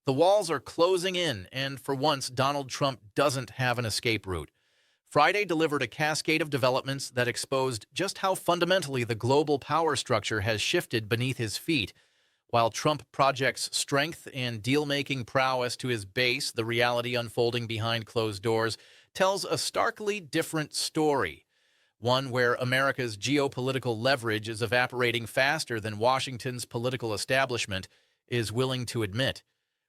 The walls are closing in, and for once, Donald Trump doesn't have an escape route. Friday delivered a cascade of developments that exposed just how fundamentally the global power structure has shifted beneath his feet. While Trump projects strength and deal-making prowess to his base, the reality unfolding behind closed doors tells a starkly different story. One where America's geopolitical leverage is evaporating faster than Washington's political establishment is willing to admit.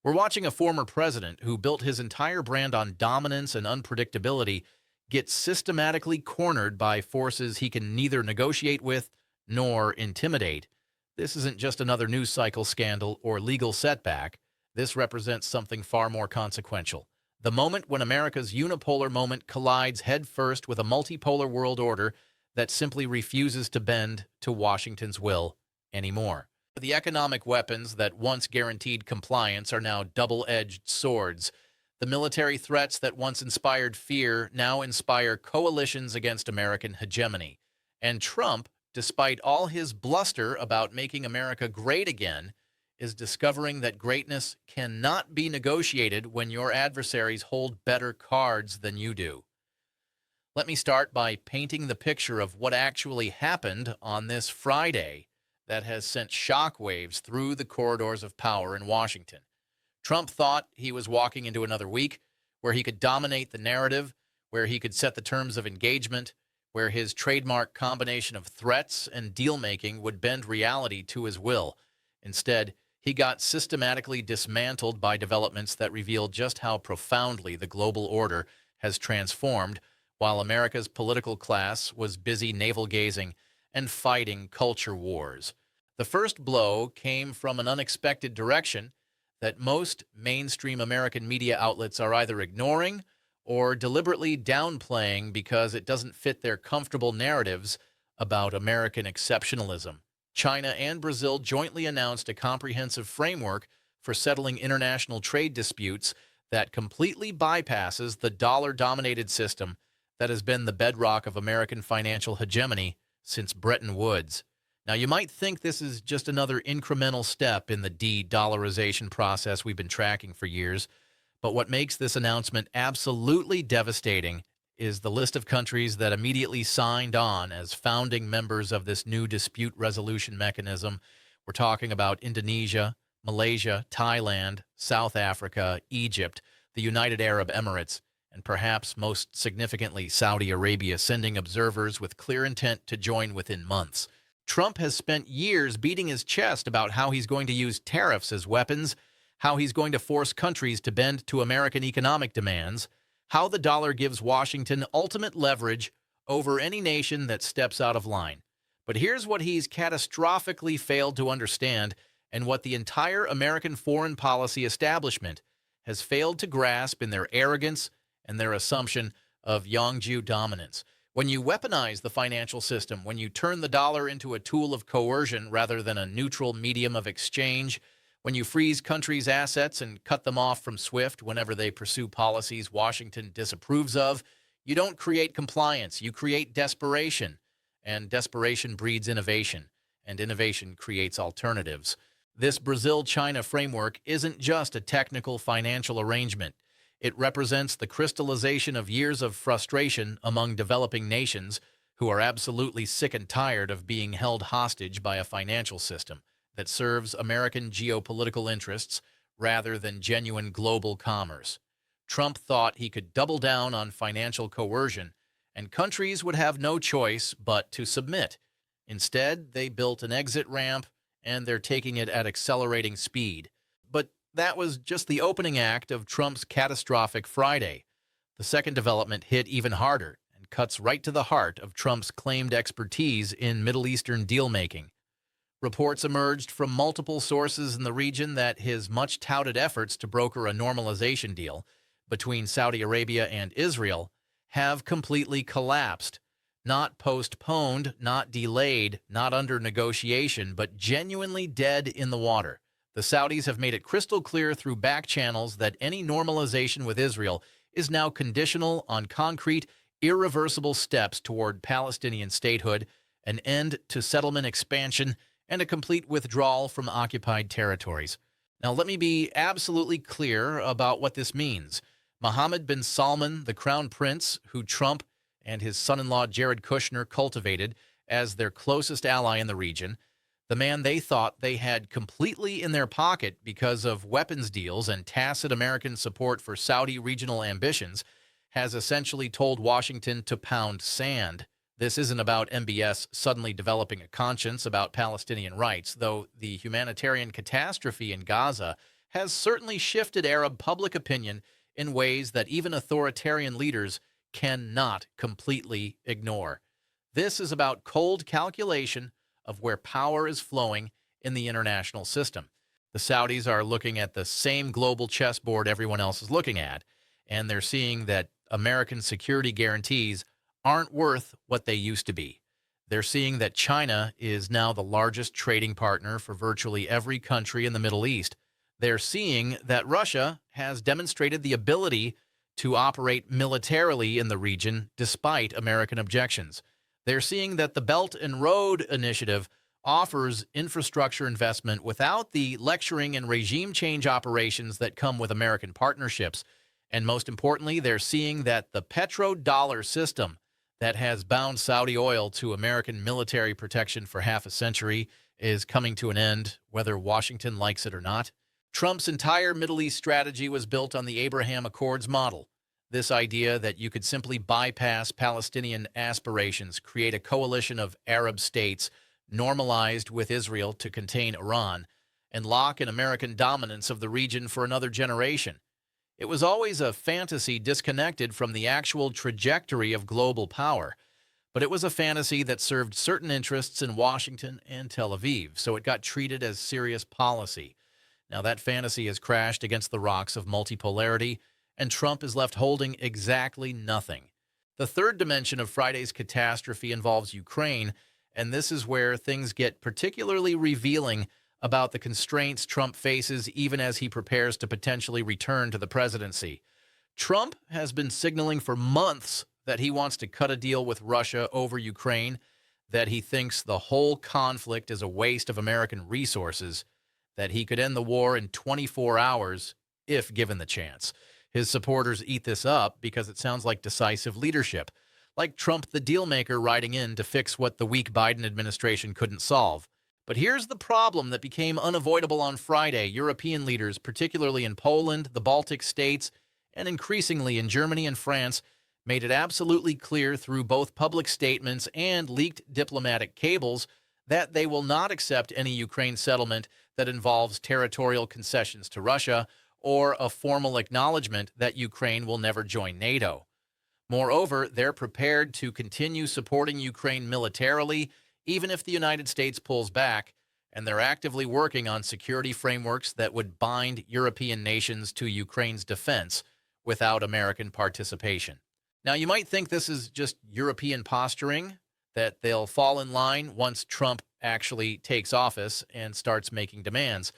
We're watching a former president who built his entire brand on dominance and unpredictability get systematically cornered by forces he can neither negotiate with nor intimidate. This isn't just another news cycle scandal or legal setback. This represents something far more consequential. The moment when America's unipolar moment collides headfirst with a multipolar world order that simply refuses to bend to Washington's will anymore. The economic weapons that once guaranteed compliance are now double-edged swords. The military threats that once inspired fear now inspire coalitions against American hegemony. And Trump, despite all his bluster about making America great again, is discovering that greatness cannot be negotiated when your adversaries hold better cards than you do. Let me start by painting the picture of what actually happened on this Friday that has sent shockwaves through the corridors of power in Washington. Trump thought he was walking into another week where he could dominate the narrative, where he could set the terms of engagement, where his trademark combination of threats and deal-making would bend reality to his will. Instead, he got systematically dismantled by developments that reveal just how profoundly the global order has transformed, while America's political class was busy navel-gazing and fighting culture wars. The first blow came from an unexpected direction that most mainstream American media outlets are either ignoring or deliberately downplaying because it doesn't fit their comfortable narratives about American exceptionalism. China and Brazil jointly announced a comprehensive framework for settling international trade disputes that completely bypasses the dollar-dominated system that has been the bedrock of American financial hegemony since Bretton Woods. Now, you might think this is just another incremental step in the de-dollarization process we've been tracking for years, but what makes this announcement absolutely devastating is the list of countries that immediately signed on as founding members of this new dispute resolution mechanism. We're talking about Indonesia, Malaysia, Thailand, South Africa, Egypt, the United Arab Emirates, and perhaps most significantly Saudi Arabia, sending observers with clear intent to join within months. Trump has spent years beating his chest about how he's going to use tariffs as weapons, how he's going to force countries to bend to American economic demands, how the dollar gives Washington ultimate leverage over any nation that steps out of line. But here's what he's catastrophically failed to understand, and what the entire American foreign policy establishment has failed to grasp in their arrogance and their assumption of Yangju dominance. When you weaponize the financial system, when you turn the dollar into a tool of coercion rather than a neutral medium of exchange, when you freeze countries' assets and cut them off from SWIFT whenever they pursue policies Washington disapproves of, you don't create compliance, you create desperation. And desperation breeds innovation, and innovation creates alternatives. This Brazil-China framework isn't just a technical financial arrangement. It represents the crystallization of years of frustration among developing nations who are absolutely sick and tired of being held hostage by a financial system that serves American geopolitical interests rather than genuine global commerce. Trump thought he could double down on financial coercion, and countries would have no choice but to submit. Instead, they built an exit ramp, and they're taking it at accelerating speed. But that was just the opening act of Trump's catastrophic Friday. The second development hit even harder and cuts right to the heart of Trump's claimed expertise in Middle Eastern deal-making. Reports emerged from multiple sources in the region that his much-touted efforts to broker a normalization deal between Saudi Arabia and Israel have completely collapsed. Not postponed, not delayed, not under negotiation, but genuinely dead in the water. The Saudis have made it crystal clear through back channels that any normalization with Israel is now conditional on concrete, irreversible steps toward Palestinian statehood, an end to settlement expansion, and a complete withdrawal from occupied territories. Now, let me be absolutely clear about what this means. Mohammed bin Salman, the crown prince, who Trump and his son-in-law Jared Kushner cultivated as their closest ally in the region, the man they thought they had completely in their pocket because of weapons deals and tacit American support for Saudi regional ambitions, has essentially told Washington to pound sand. This isn't about MBS suddenly developing a conscience about Palestinian rights, though the humanitarian catastrophe in Gaza has certainly shifted Arab public opinion in ways that even authoritarian leaders cannot completely ignore. This is about cold calculation of where power is flowing in the international system. The Saudis are looking at the same global chessboard everyone else is looking at, and they're seeing that American security guarantees aren't worth what they used to be. They're seeing that China is now the largest trading partner for virtually every country in the Middle East. They're seeing that Russia has demonstrated the ability to operate militarily in the region despite American objections. They're seeing that the Belt and Road Initiative offers infrastructure investment without the lecturing and regime change operations that come with American partnerships. And most importantly, they're seeing that the petrodollar system that has bound Saudi oil to American military protection for half a century is coming to an end, whether Washington likes it or not. Trump's entire Middle East strategy was built on the Abraham Accords model. This idea that you could simply bypass Palestinian aspirations, create a coalition of Arab states normalized with Israel to contain Iran, and lock in American dominance of the region for another generation. It was always a fantasy disconnected from the actual trajectory of global power, but it was a fantasy that served certain interests in Washington and Tel Aviv, so it got treated as serious policy. Now that fantasy has crashed against the rocks of multipolarity, and Trump is left holding exactly nothing. The third dimension of Friday's catastrophe involves Ukraine, and this is where things get particularly revealing about the constraints Trump faces even as he prepares to potentially return to the presidency. Trump has been signaling for months that he wants to cut a deal with Russia over Ukraine, that he thinks the whole conflict is a waste of American resources, that he could end the war in 24 hours if given the chance. His supporters eat this up because it sounds like decisive leadership, like Trump the dealmaker riding in to fix what the weak Biden administration couldn't solve. But here's the problem that became unavoidable on Friday. European leaders, particularly in Poland, the Baltic states, and increasingly in Germany and France, made it absolutely clear through both public statements and leaked diplomatic cables that they will not accept any Ukraine settlement that involves territorial concessions to Russia or a formal acknowledgement that Ukraine will never join NATO. Moreover, they're prepared to continue supporting Ukraine militarily even if the United States pulls back, and they're actively working on security frameworks that would bind European nations to Ukraine's defense without American participation. Now, you might think this is just European posturing, that they'll fall in line once Trump actually takes office and starts making demands,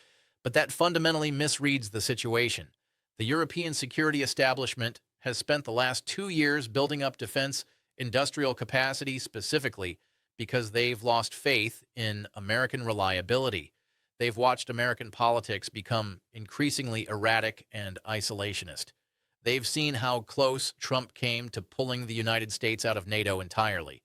but that fundamentally misreads the situation. The European security establishment has spent the last 2 years building up defense industrial capacity specifically because they've lost faith in American reliability. They've watched American politics become increasingly erratic and isolationist. They've seen how close Trump came to pulling the United States out of NATO entirely.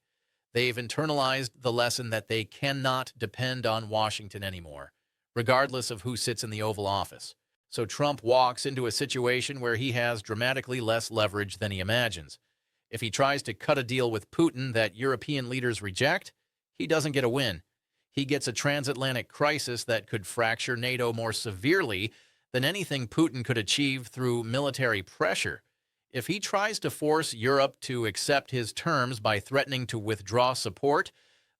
They've internalized the lesson that they cannot depend on Washington anymore, regardless of who sits in the Oval Office. So Trump walks into a situation where he has dramatically less leverage than he imagines. If he tries to cut a deal with Putin that European leaders reject, he doesn't get a win. He gets a transatlantic crisis that could fracture NATO more severely than anything Putin could achieve through military pressure. If he tries to force Europe to accept his terms by threatening to withdraw support,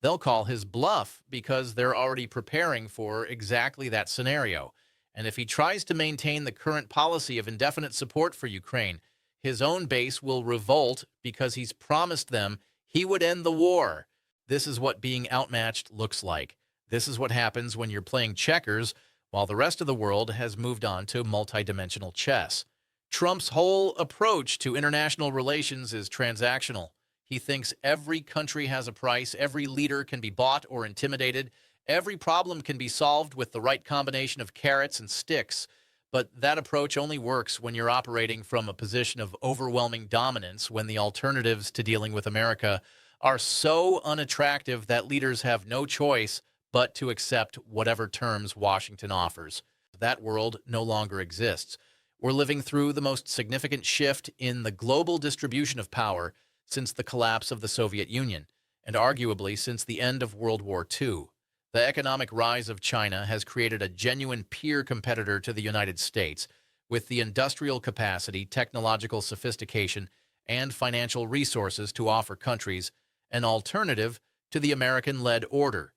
they'll call his bluff because they're already preparing for exactly that scenario. And if he tries to maintain the current policy of indefinite support for Ukraine, his own base will revolt because he's promised them he would end the war. This is what being outmatched looks like. This is what happens when you're playing checkers while the rest of the world has moved on to multidimensional chess. Trump's whole approach to international relations is transactional. He thinks every country has a price, every leader can be bought or intimidated, Every problem can be solved with the right combination of carrots and sticks, but that approach only works when you're operating from a position of overwhelming dominance, when the alternatives to dealing with America are so unattractive that leaders have no choice but to accept whatever terms Washington offers. That world no longer exists. We're living through the most significant shift in the global distribution of power since the collapse of the Soviet Union, and arguably since the end of World War II. The economic rise of China has created a genuine peer competitor to the United States, with the industrial capacity, technological sophistication, and financial resources to offer countries an alternative to the American-led order.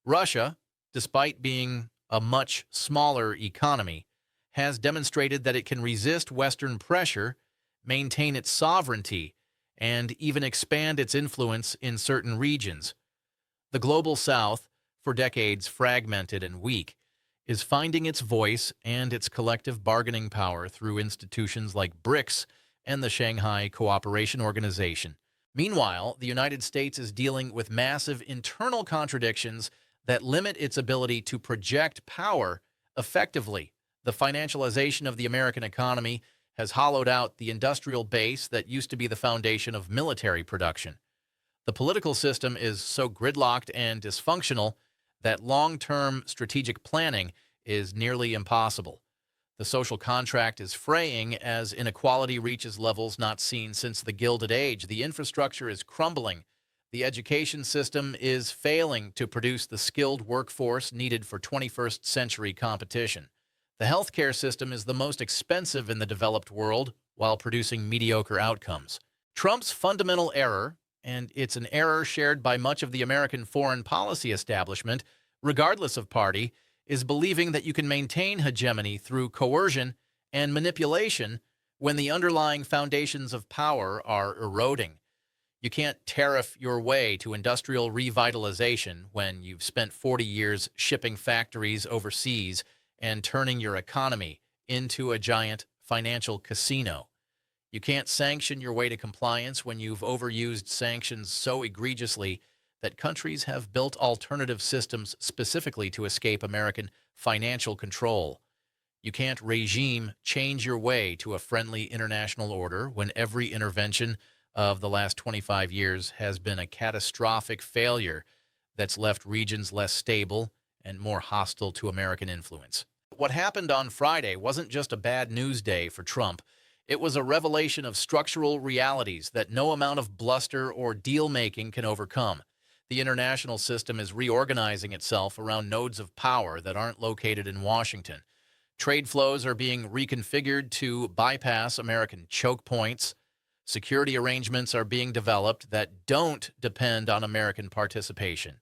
Russia, despite being a much smaller economy, has demonstrated that it can resist Western pressure, maintain its sovereignty, and even expand its influence in certain regions. The global South, for decades fragmented and weak, is finding its voice and its collective bargaining power through institutions like BRICS and the Shanghai Cooperation Organization. Meanwhile, the United States is dealing with massive internal contradictions that limit its ability to project power effectively. The financialization of the American economy has hollowed out the industrial base that used to be the foundation of military production. The political system is so gridlocked and dysfunctional that long-term strategic planning is nearly impossible. The social contract is fraying as inequality reaches levels not seen since the Gilded Age. The infrastructure is crumbling. The education system is failing to produce the skilled workforce needed for 21st century competition. The healthcare system is the most expensive in the developed world while producing mediocre outcomes. Trump's fundamental error, and it's an error shared by much of the American foreign policy establishment, regardless of party, is believing that you can maintain hegemony through coercion and manipulation when the underlying foundations of power are eroding. You can't tariff your way to industrial revitalization when you've spent 40 years shipping factories overseas and turning your economy into a giant financial casino. You can't sanction your way to compliance when you've overused sanctions so egregiously that countries have built alternative systems specifically to escape American financial control. You can't regime change your way to a friendly international order when every intervention of the last 25 years has been a catastrophic failure that's left regions less stable and more hostile to American influence. What happened on Friday wasn't just a bad news day for Trump. It was a revelation of structural realities that no amount of bluster or deal-making can overcome. The international system is reorganizing itself around nodes of power that aren't located in Washington. Trade flows are being reconfigured to bypass American choke points. Security arrangements are being developed that don't depend on American participation.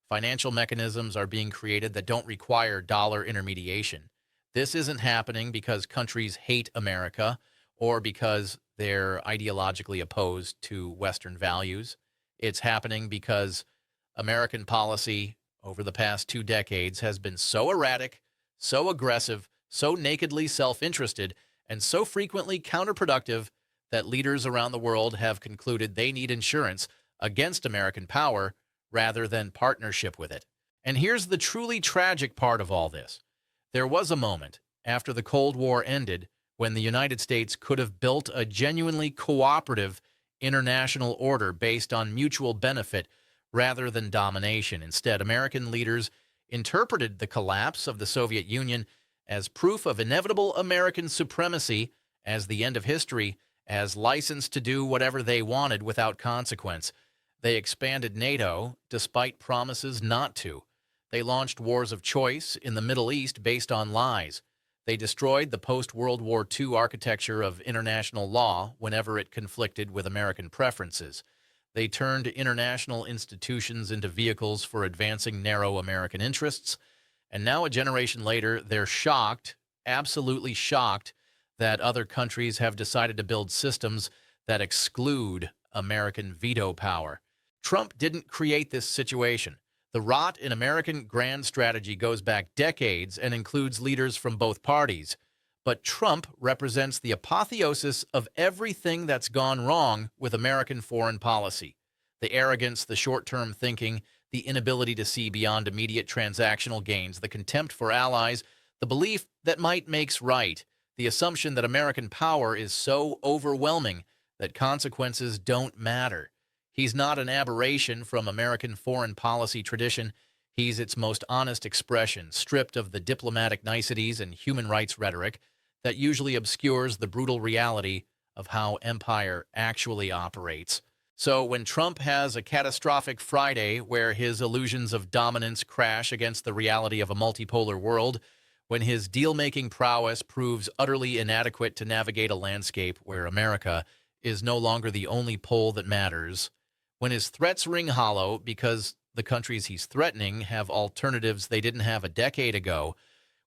Financial mechanisms are being created that don't require dollar intermediation. This isn't happening because countries hate America or because they're ideologically opposed to Western values. It's happening because American policy over the past 2 decades has been so erratic, so aggressive, so nakedly self-interested, and so frequently counterproductive that leaders around the world have concluded they need insurance against American power rather than partnership with it. And here's the truly tragic part of all this. There was a moment after the Cold War ended when the United States could have built a genuinely cooperative international order based on mutual benefit rather than domination. Instead, American leaders interpreted the collapse of the Soviet Union as proof of inevitable American supremacy, as the end of history, as license to do whatever they wanted without consequence. They expanded NATO despite promises not to. They launched wars of choice in the Middle East based on lies. They destroyed the post-World War II architecture of international law whenever it conflicted with American preferences. They turned international institutions into vehicles for advancing narrow American interests. And now, a generation later, they're shocked, absolutely shocked, that other countries have decided to build systems that exclude American veto power. Trump didn't create this situation. The rot in American grand strategy goes back decades and includes leaders from both parties. But Trump represents the apotheosis of everything that's gone wrong with American foreign policy. The arrogance, the short-term thinking, the inability to see beyond immediate transactional gains, the contempt for allies, the belief that might makes right, the assumption that American power is so overwhelming that consequences don't matter. He's not an aberration from American foreign policy tradition. He's its most honest expression, stripped of the diplomatic niceties and human rights rhetoric that usually obscures the brutal reality of how empire actually operates. So when Trump has a catastrophic Friday where his illusions of dominance crash against the reality of a multipolar world, when his deal-making prowess proves utterly inadequate to navigate a landscape where America is no longer the only pole that matters, when his threats ring hollow because the countries he's threatening have alternatives they didn't have a decade ago,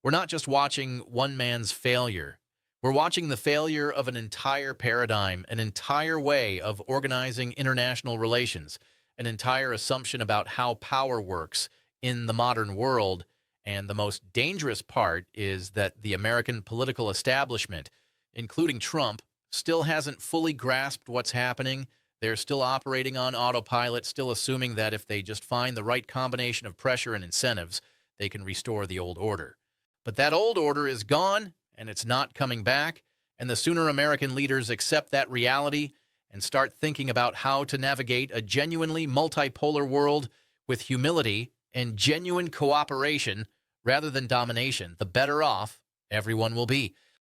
we're not just watching one man's failure. We're watching the failure of an entire paradigm, an entire way of organizing international relations, an entire assumption about how power works in the modern world. And the most dangerous part is that the American political establishment, including Trump, still hasn't fully grasped what's happening. They're still operating on autopilot, still assuming that if they just find the right combination of pressure and incentives, they can restore the old order. But that old order is gone, and it's not coming back. And the sooner American leaders accept that reality and start thinking about how to navigate a genuinely multipolar world with humility and genuine cooperation rather than domination, the better off everyone will be.